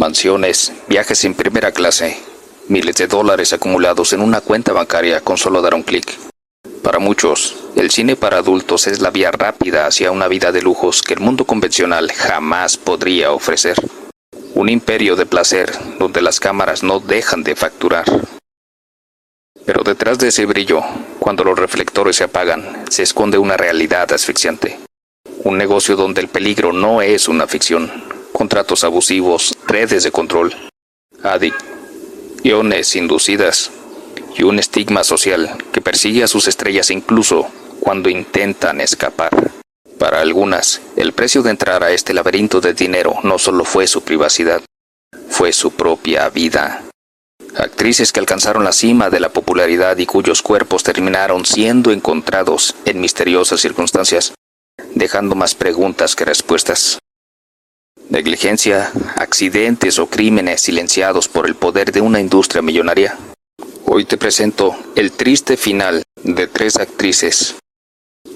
mansiones, viajes en primera clase, miles de dólares acumulados en una cuenta bancaria con solo dar un clic. Para muchos, el cine para adultos es la vía rápida hacia una vida de lujos que el mundo convencional jamás podría ofrecer. Un imperio de placer donde las cámaras no dejan de facturar. Pero detrás de ese brillo, cuando los reflectores se apagan, se esconde una realidad asfixiante. Un negocio donde el peligro no es una ficción. Contratos abusivos, redes de control, adicciones inducidas y un estigma social que persigue a sus estrellas incluso cuando intentan escapar. Para algunas, el precio de entrar a este laberinto de dinero no solo fue su privacidad, fue su propia vida. Actrices que alcanzaron la cima de la popularidad y cuyos cuerpos terminaron siendo encontrados en misteriosas circunstancias, dejando más preguntas que respuestas. Negligencia, accidentes o crímenes silenciados por el poder de una industria millonaria. Hoy te presento el triste final de 3 actrices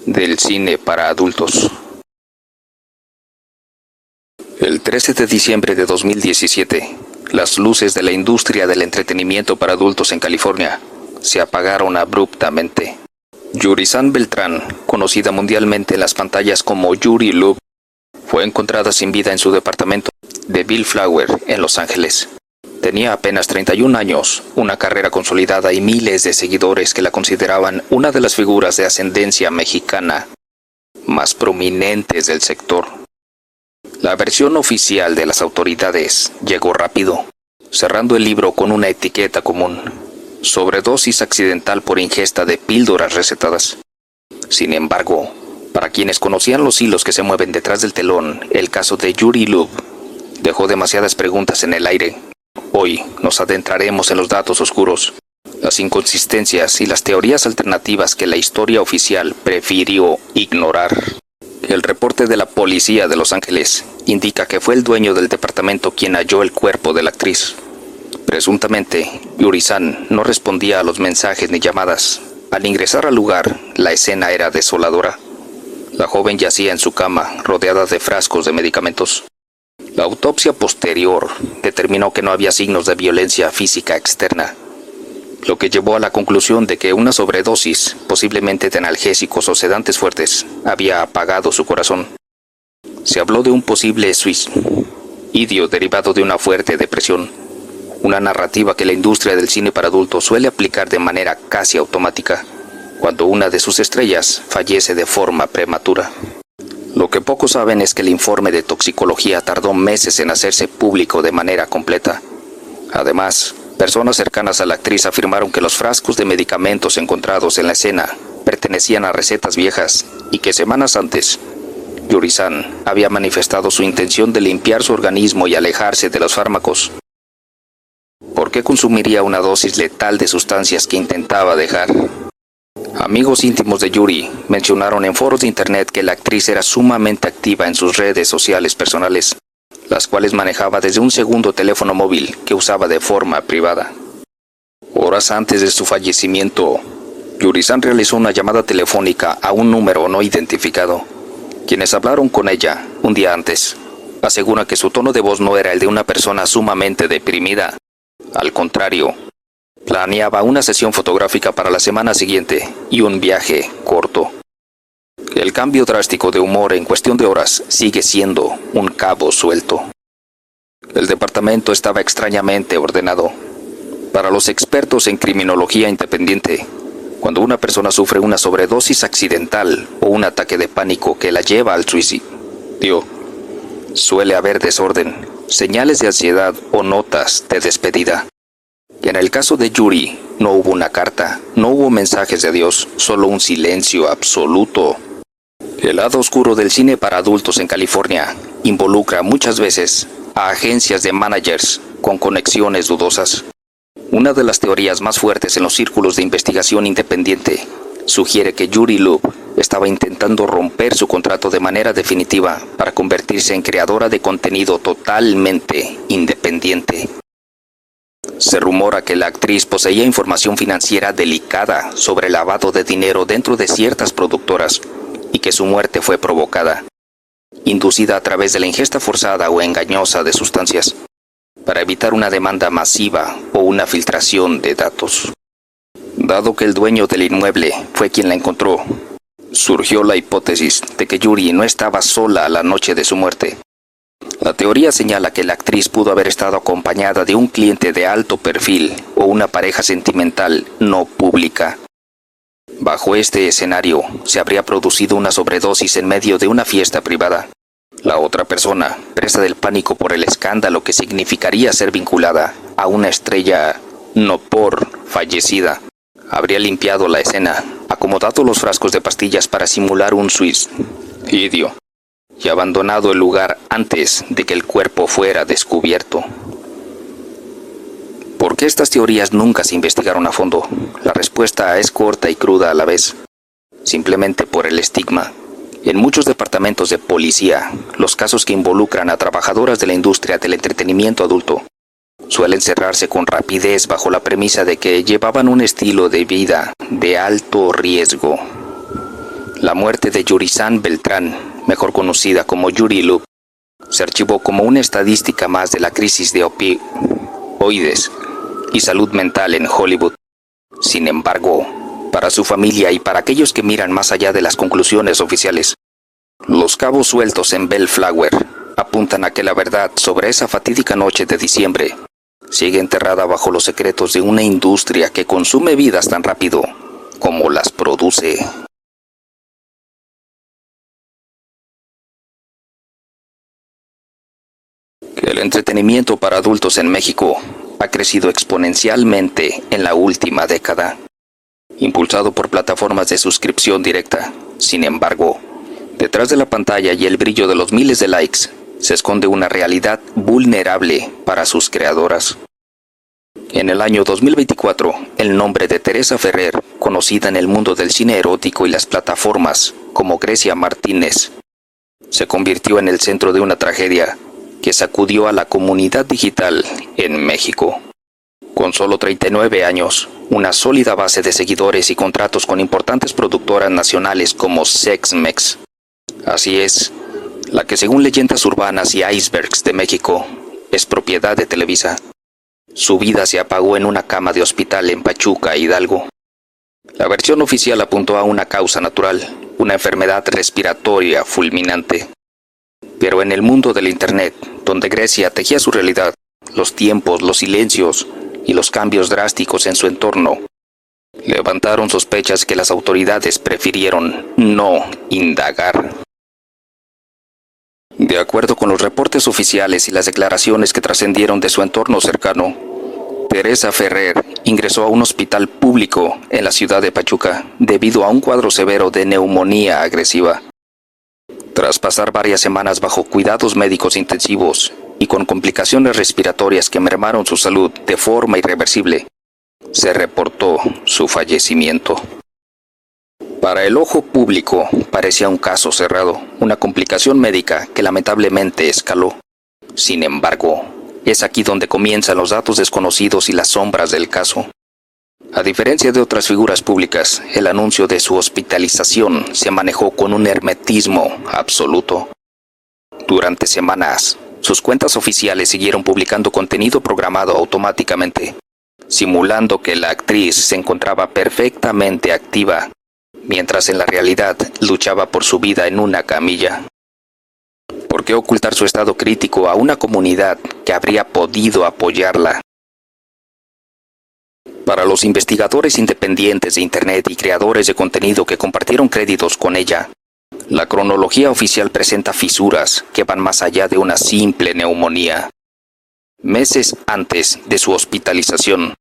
del cine para adultos. El 13 de diciembre de 2017, las luces de la industria del entretenimiento para adultos en California se apagaron abruptamente. Yurisan Beltrán, conocida mundialmente en las pantallas como Yuri Loeb, fue encontrada sin vida en su departamento de Bellflower, en Los Ángeles. Tenía apenas 31 años, una carrera consolidada y miles de seguidores que la consideraban una de las figuras de ascendencia mexicana más prominentes del sector. La versión oficial de las autoridades llegó rápido, cerrando el libro con una etiqueta común: sobredosis accidental por ingesta de píldoras recetadas. Sin embargo, para quienes conocían los hilos que se mueven detrás del telón, el caso de Yuri Loeb dejó demasiadas preguntas en el aire. Hoy nos adentraremos en los datos oscuros, las inconsistencias y las teorías alternativas que la historia oficial prefirió ignorar. El reporte de la policía de Los Ángeles indica que fue el dueño del departamento quien halló el cuerpo de la actriz. Presuntamente, Yurisan no respondía a los mensajes ni llamadas. Al ingresar al lugar, la escena era desoladora. La joven yacía en su cama, rodeada de frascos de medicamentos. La autopsia posterior determinó que no había signos de violencia física externa, lo que llevó a la conclusión de que una sobredosis, posiblemente de analgésicos o sedantes fuertes, había apagado su corazón. Se habló de un posible suicidio derivado de una fuerte depresión, una narrativa que la industria del cine para adultos suele aplicar de manera casi automática cuando una de sus estrellas fallece de forma prematura. Lo que pocos saben es que el informe de toxicología tardó meses en hacerse público de manera completa. Además, personas cercanas a la actriz afirmaron que los frascos de medicamentos encontrados en la escena pertenecían a recetas viejas y que semanas antes, Yurisan había manifestado su intención de limpiar su organismo y alejarse de los fármacos. ¿Por qué consumiría una dosis letal de sustancias que intentaba dejar? Amigos íntimos de Yuri mencionaron en foros de internet que la actriz era sumamente activa en sus redes sociales personales, las cuales manejaba desde un segundo teléfono móvil que usaba de forma privada. Horas antes de su fallecimiento, Yurisan realizó una llamada telefónica a un número no identificado. Quienes hablaron con ella un día antes aseguran que su tono de voz no era el de una persona sumamente deprimida. Al contrario, planeaba una sesión fotográfica para la semana siguiente y un viaje corto. El cambio drástico de humor en cuestión de horas sigue siendo un cabo suelto. El departamento estaba extrañamente ordenado. Para los expertos en criminología independiente, cuando una persona sufre una sobredosis accidental o un ataque de pánico que la lleva al suicidio, suele haber desorden, señales de ansiedad o notas de despedida. En el caso de Yuri, no hubo una carta, no hubo mensajes de adiós, solo un silencio absoluto. El lado oscuro del cine para adultos en California involucra muchas veces a agencias de managers con conexiones dudosas. Una de las teorías más fuertes en los círculos de investigación independiente sugiere que Yuri Loeb estaba intentando romper su contrato de manera definitiva para convertirse en creadora de contenido totalmente independiente. Se rumora que la actriz poseía información financiera delicada sobre el lavado de dinero dentro de ciertas productoras y que su muerte fue provocada, inducida a través de la ingesta forzada o engañosa de sustancias. para evitar una demanda masiva o una filtración de datos. Dado que el dueño del inmueble fue quien la encontró, surgió la hipótesis de que Yuri no estaba sola la noche de su muerte. La teoría señala que la actriz pudo haber estado acompañada de un cliente de alto perfil o una pareja sentimental no pública. Bajo este escenario, se habría producido una sobredosis en medio de una fiesta privada. La otra persona, presa del pánico por el escándalo que significaría ser vinculada a una estrella no por fallecida, habría limpiado la escena, acomodado los frascos de pastillas para simular un suicidio y abandonado el lugar antes de que el cuerpo fuera descubierto. ¿Por qué estas teorías nunca se investigaron a fondo? La respuesta es corta y cruda a la vez. Simplemente por el estigma. En muchos departamentos de policía, los casos que involucran a trabajadoras de la industria del entretenimiento adulto suelen cerrarse con rapidez bajo la premisa de que llevaban un estilo de vida de alto riesgo. La muerte de Yurizan Beltrán, mejor conocida como Yuri Lup, se archivó como una estadística más de la crisis de opioides y salud mental en Hollywood. Sin embargo, para su familia y para aquellos que miran más allá de las conclusiones oficiales, los cabos sueltos en Bellflower apuntan a que la verdad sobre esa fatídica noche de diciembre sigue enterrada bajo los secretos de una industria que consume vidas tan rápido como las produce. El entretenimiento para adultos en México ha crecido exponencialmente en la última década, impulsado por plataformas de suscripción directa. Sin embargo, detrás de la pantalla y el brillo de los miles de likes, se esconde una realidad vulnerable para sus creadoras. En el año 2024, el nombre de Teresa Ferrer, conocida en el mundo del cine erótico y las plataformas como Grecia Martínez, se convirtió en el centro de una tragedia que sacudió a la comunidad digital en México. Con solo 39 años, una sólida base de seguidores y contratos con importantes productoras nacionales como Sexmex. Así es, la que según Leyendas Urbanas y Icebergs de México, es propiedad de Televisa. Su vida se apagó en una cama de hospital en Pachuca, Hidalgo. La versión oficial apuntó a una causa natural, una enfermedad respiratoria fulminante. Pero en el mundo del Internet, donde Grecia tejía su realidad, los tiempos, los silencios y los cambios drásticos en su entorno levantaron sospechas que las autoridades prefirieron no indagar. De acuerdo con los reportes oficiales y las declaraciones que trascendieron de su entorno cercano, Teresa Ferrer ingresó a un hospital público en la ciudad de Pachuca debido a un cuadro severo de neumonía agresiva. Tras pasar varias semanas bajo cuidados médicos intensivos y con complicaciones respiratorias que mermaron su salud de forma irreversible, se reportó su fallecimiento. Para el ojo público parecía un caso cerrado, una complicación médica que lamentablemente escaló. Sin embargo, es aquí donde comienzan los datos desconocidos y las sombras del caso. A diferencia de otras figuras públicas, el anuncio de su hospitalización se manejó con un hermetismo absoluto. Durante semanas, sus cuentas oficiales siguieron publicando contenido programado automáticamente, simulando que la actriz se encontraba perfectamente activa, mientras en la realidad luchaba por su vida en una camilla. ¿Por qué ocultar su estado crítico a una comunidad que habría podido apoyarla? Para los investigadores independientes de Internet y creadores de contenido que compartieron créditos con ella, la cronología oficial presenta fisuras que van más allá de una simple neumonía. Meses antes de su hospitalización,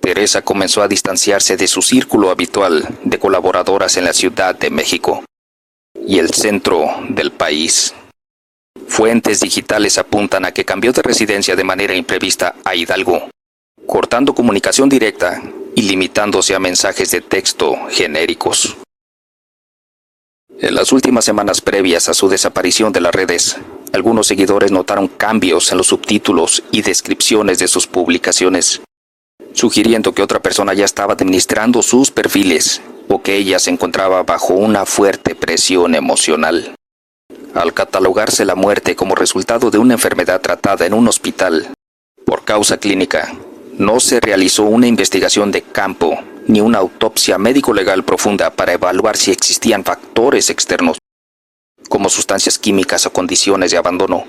Teresa comenzó a distanciarse de su círculo habitual de colaboradoras en la Ciudad de México y el centro del país. Fuentes digitales apuntan a que cambió de residencia de manera imprevista a Hidalgo, cortando comunicación directa y limitándose a mensajes de texto genéricos. En las últimas semanas previas a su desaparición de las redes, algunos seguidores notaron cambios en los subtítulos y descripciones de sus publicaciones, sugiriendo que otra persona ya estaba administrando sus perfiles o que ella se encontraba bajo una fuerte presión emocional. Al catalogarse la muerte como resultado de una enfermedad tratada en un hospital, causa clínica. No se realizó una investigación de campo ni una autopsia médico-legal profunda para evaluar si existían factores externos, como sustancias químicas o condiciones de abandono,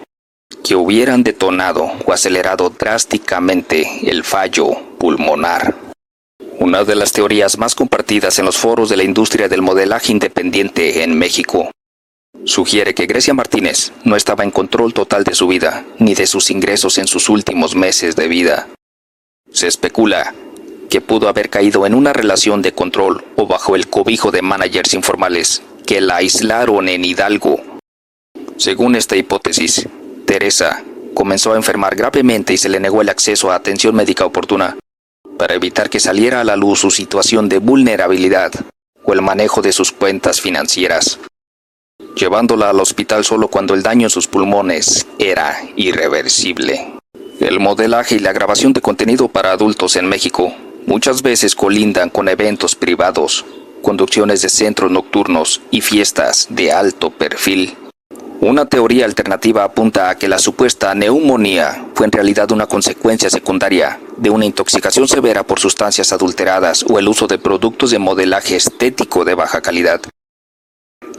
que hubieran detonado o acelerado drásticamente el fallo pulmonar. Una de las teorías más compartidas en los foros de la industria del modelaje independiente en México sugiere que Grecia Martínez no estaba en control total de su vida ni de sus ingresos en sus últimos meses de vida. Se especula que pudo haber caído en una relación de control o bajo el cobijo de managers informales que la aislaron en Hidalgo. Según esta hipótesis, Teresa comenzó a enfermar gravemente y se le negó el acceso a atención médica oportuna para evitar que saliera a la luz su situación de vulnerabilidad o el manejo de sus cuentas financieras, llevándola al hospital solo cuando el daño en sus pulmones era irreversible. El modelaje y la grabación de contenido para adultos en México muchas veces colindan con eventos privados, conducciones de centros nocturnos y fiestas de alto perfil. Una teoría alternativa apunta a que la supuesta neumonía fue en realidad una consecuencia secundaria de una intoxicación severa por sustancias adulteradas o el uso de productos de modelaje estético de baja calidad,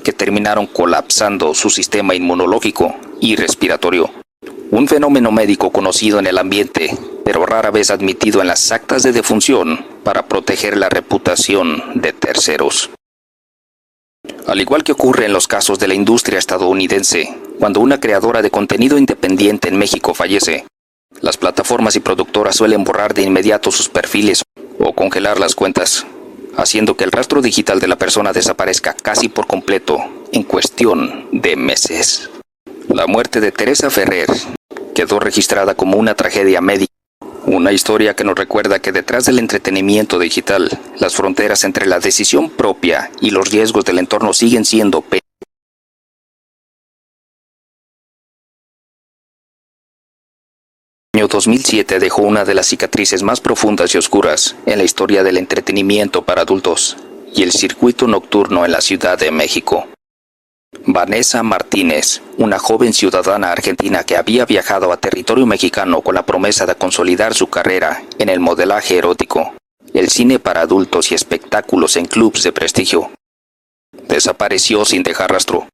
que terminaron colapsando su sistema inmunológico y respiratorio. Un fenómeno médico conocido en el ambiente, pero rara vez admitido en las actas de defunción para proteger la reputación de terceros. Al igual que ocurre en los casos de la industria estadounidense, cuando una creadora de contenido independiente en México fallece, las plataformas y productoras suelen borrar de inmediato sus perfiles o congelar las cuentas, haciendo que el rastro digital de la persona desaparezca casi por completo en cuestión de meses. La muerte de Teresa Ferrer quedó registrada como una tragedia médica, una historia que nos recuerda que detrás del entretenimiento digital, las fronteras entre la decisión propia y los riesgos del entorno siguen siendo El año 2007 dejó una de las cicatrices más profundas y oscuras en la historia del entretenimiento para adultos y el circuito nocturno en la Ciudad de México. Vanessa Martínez, una joven ciudadana argentina que había viajado a territorio mexicano con la promesa de consolidar su carrera en el modelaje erótico, el cine para adultos y espectáculos en clubs de prestigio, desapareció sin dejar rastro.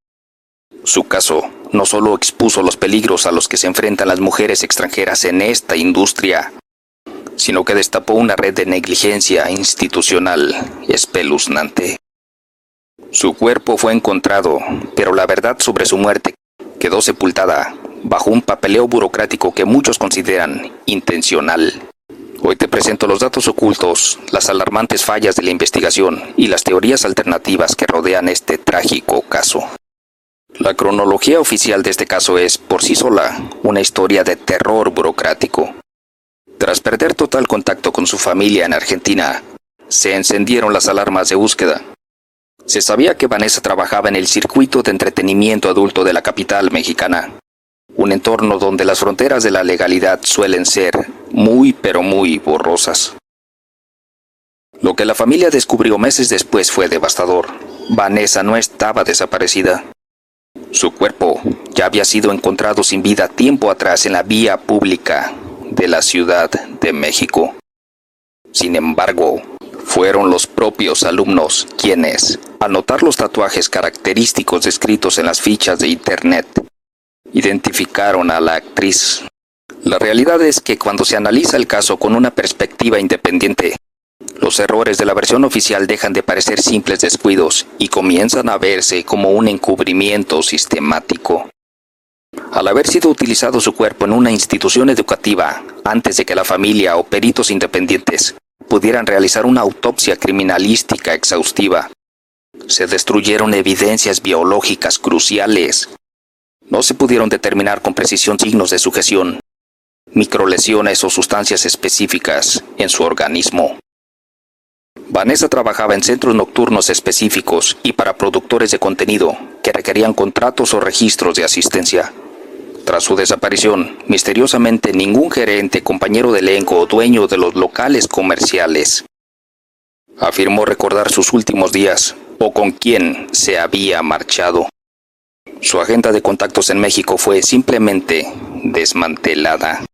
Su caso no solo expuso los peligros a los que se enfrentan las mujeres extranjeras en esta industria, sino que destapó una red de negligencia institucional espeluznante. Su cuerpo fue encontrado, pero la verdad sobre su muerte quedó sepultada bajo un papeleo burocrático que muchos consideran intencional. Hoy te presento los datos ocultos, las alarmantes fallas de la investigación y las teorías alternativas que rodean este trágico caso. La cronología oficial de este caso es, por sí sola, una historia de terror burocrático. Tras perder total contacto con su familia en Argentina, se encendieron las alarmas de búsqueda. Se sabía que Vanessa trabajaba en el circuito de entretenimiento adulto de la capital mexicana, un entorno donde las fronteras de la legalidad suelen ser muy pero muy borrosas. Lo que la familia descubrió meses después fue devastador. Vanessa no estaba desaparecida. Su cuerpo ya había sido encontrado sin vida tiempo atrás en la vía pública de la Ciudad de México. Sin embargo, fueron los propios alumnos quienes, al notar los tatuajes característicos descritos en las fichas de internet, identificaron a la actriz. La realidad es que cuando se analiza el caso con una perspectiva independiente, los errores de la versión oficial dejan de parecer simples descuidos y comienzan a verse como un encubrimiento sistemático. Al haber sido utilizado su cuerpo en una institución educativa antes de que la familia o peritos independientes pudieran realizar una autopsia criminalística exhaustiva, se destruyeron evidencias biológicas cruciales. No se pudieron determinar con precisión signos de sujeción, microlesiones o sustancias específicas en su organismo. Vanessa trabajaba en centros nocturnos específicos y para productores de contenido que requerían contratos o registros de asistencia. Tras su desaparición, misteriosamente ningún gerente, compañero de elenco o dueño de los locales comerciales afirmó recordar sus últimos días o con quién se había marchado. Su agenda de contactos en México fue simplemente desmantelada.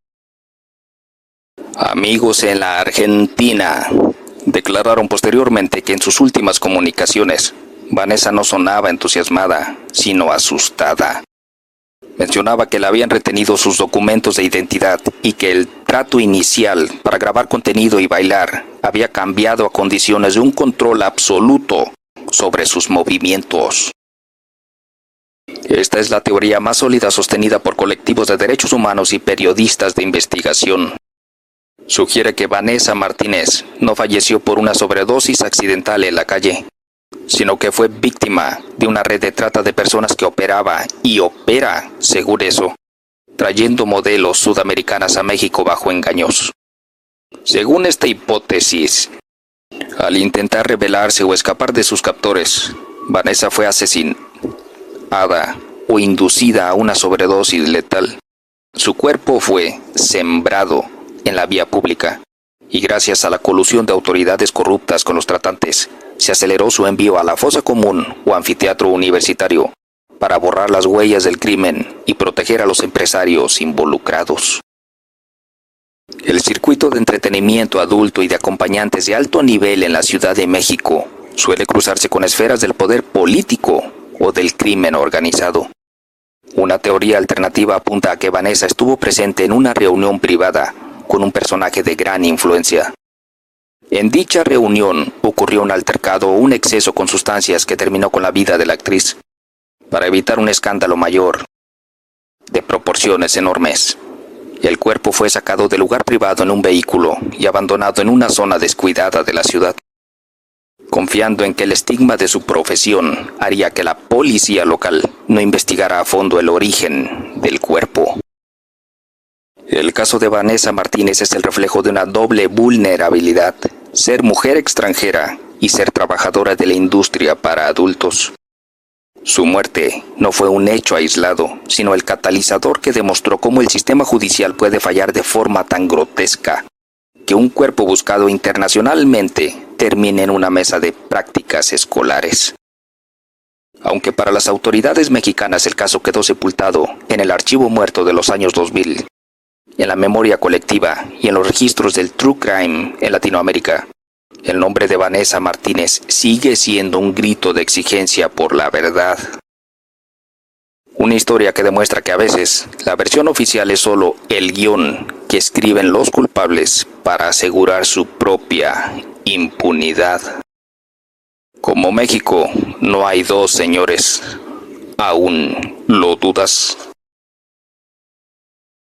Amigos en la Argentina declararon posteriormente que en sus últimas comunicaciones, Vanessa no sonaba entusiasmada, sino asustada. Mencionaba que le habían retenido sus documentos de identidad y que el trato inicial para grabar contenido y bailar había cambiado a condiciones de un control absoluto sobre sus movimientos. Esta es la teoría más sólida sostenida por colectivos de derechos humanos y periodistas de investigación. Sugiere que Vanessa Martínez no falleció por una sobredosis accidental en la calle, sino que fue víctima de una red de trata de personas que operaba y opera, según eso, trayendo modelos sudamericanas a México bajo engaños. Según esta hipótesis, al intentar rebelarse o escapar de sus captores, Vanessa fue asesinada o inducida a una sobredosis letal. Su cuerpo fue sembrado en la vía pública y gracias a la colusión de autoridades corruptas con los tratantes, se aceleró su envío a la fosa común o anfiteatro universitario para borrar las huellas del crimen y proteger a los empresarios involucrados. El circuito de entretenimiento adulto y de acompañantes de alto nivel en la Ciudad de México suele cruzarse con esferas del poder político o del crimen organizado. Una teoría alternativa apunta a que Vanessa estuvo presente en una reunión privada con un personaje de gran influencia. En dicha reunión ocurrió un altercado o un exceso con sustancias que terminó con la vida de la actriz, para evitar un escándalo mayor, de proporciones enormes. El cuerpo fue sacado del lugar privado en un vehículo y abandonado en una zona descuidada de la ciudad, confiando en que el estigma de su profesión haría que la policía local no investigara a fondo el origen del cuerpo. El caso de Vanessa Martínez es el reflejo de una doble vulnerabilidad: ser mujer extranjera y ser trabajadora de la industria para adultos. Su muerte no fue un hecho aislado, sino el catalizador que demostró cómo el sistema judicial puede fallar de forma tan grotesca que un cuerpo buscado internacionalmente termine en una mesa de prácticas escolares. Aunque para las autoridades mexicanas el caso quedó sepultado en el archivo muerto de los años 2000, en la memoria colectiva y en los registros del True Crime en Latinoamérica, el nombre de Vanessa Martínez sigue siendo un grito de exigencia por la verdad. Una historia que demuestra que a veces la versión oficial es solo el guión que escriben los culpables para asegurar su propia impunidad. Como México no hay dos, señores. ¿Aún lo dudas?